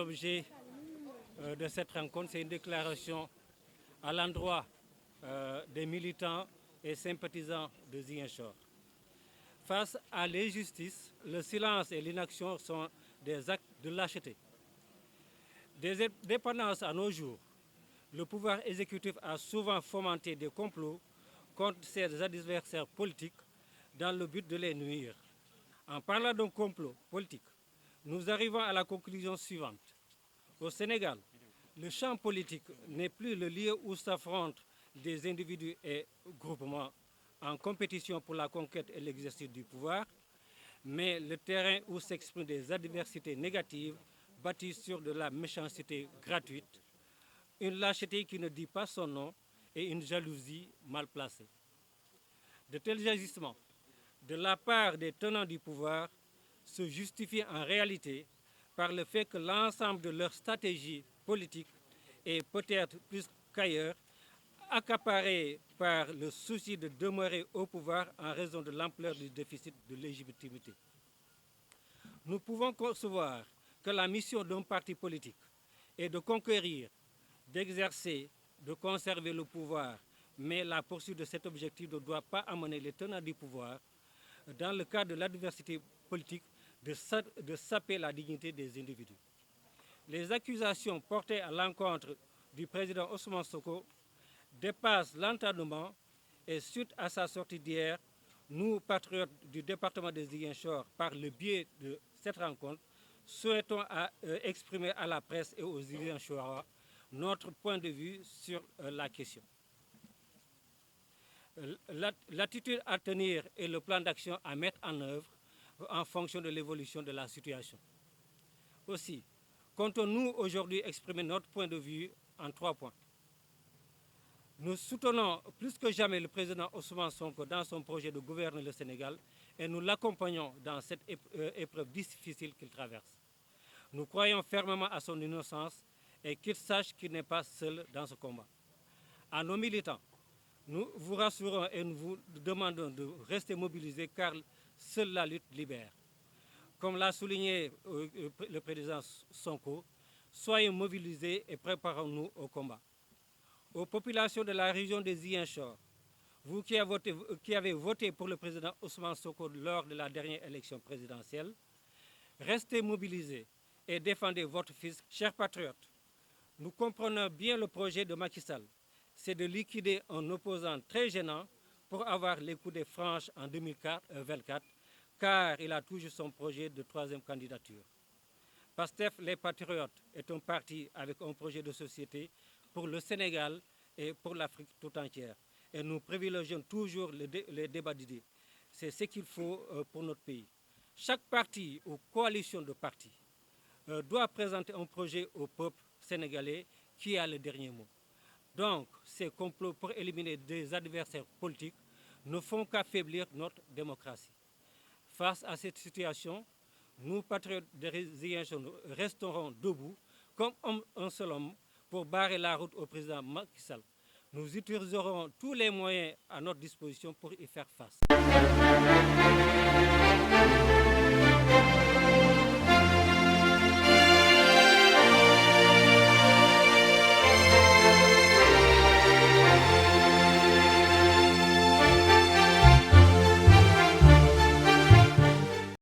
l'objet de cette rencontre, c'est une déclaration à l'endroit des militants et sympathisants de Ziguinchor. Face à l'injustice, le silence et l'inaction sont des actes de lâcheté. Des indépendances à nos jours, le pouvoir exécutif a souvent fomenté des complots contre ses adversaires politiques dans le but de les nuire. En parlant d'un complot politique, nous arrivons à la conclusion suivante. Au Sénégal, le champ politique n'est plus le lieu où s'affrontent des individus et groupements en compétition pour la conquête et l'exercice du pouvoir, mais le terrain où s'expriment des adversités négatives bâties sur de la méchanceté gratuite, une lâcheté qui ne dit pas son nom et une jalousie mal placée. De tels agissements de la part des tenants du pouvoir se justifient en réalité par le fait que l'ensemble de leur stratégie politique est peut-être plus qu'ailleurs accaparé par le souci de demeurer au pouvoir en raison de l'ampleur du déficit de légitimité. Nous pouvons concevoir que la mission d'un parti politique est de conquérir, d'exercer, de conserver le pouvoir, mais la poursuite de cet objectif ne doit pas amener les tenants du pouvoir, dans le cadre de l'adversité politique, de saper la dignité des individus. Les accusations portées à l'encontre du président Ousmane Sonko dépassent l'entendement et suite à sa sortie d'hier, nous, patriotes du département de Ziguinchor, par le biais de cette rencontre, souhaitons exprimer à la presse et aux Ziguinchorois notre point de vue sur la question. L'attitude à tenir et le plan d'action à mettre en œuvre en fonction de l'évolution de la situation. Aussi, comptons-nous aujourd'hui exprimer notre point de vue en 3 points. Nous soutenons plus que jamais le président Ousmane Sonko dans son projet de gouverner le Sénégal et nous l'accompagnons dans cette épreuve difficile qu'il traverse. Nous croyons fermement à son innocence et qu'il sache qu'il n'est pas seul dans ce combat. À nos militants, nous vous rassurons et nous vous demandons de rester mobilisés car seule la lutte libère. Comme l'a souligné le président Sonko, soyez mobilisés et préparons-nous au combat. Aux populations de la région des Ziguinchor, vous qui avez voté pour le président Ousmane Sonko lors de la dernière élection présidentielle, restez mobilisés et défendez votre fils. Chers patriotes, nous comprenons bien le projet de Macky Sall, c'est de liquider un opposant très gênant pour avoir les coudées franches en 2024, car il a toujours son projet de 3e candidature. PASTEF, les Patriotes, est un parti avec un projet de société pour le Sénégal et pour l'Afrique tout entière. Et nous privilégions toujours les débats d'idées. C'est ce qu'il faut pour notre pays. Chaque parti ou coalition de partis doit présenter un projet au peuple sénégalais qui a le dernier mot. Donc, ces complots pour éliminer des adversaires politiques ne font qu'affaiblir notre démocratie. Face à cette situation, nous, patriotes de Ziguinchor, resterons debout comme un seul homme pour barrer la route au président Macky Sall. Nous utiliserons tous les moyens à notre disposition pour y faire face.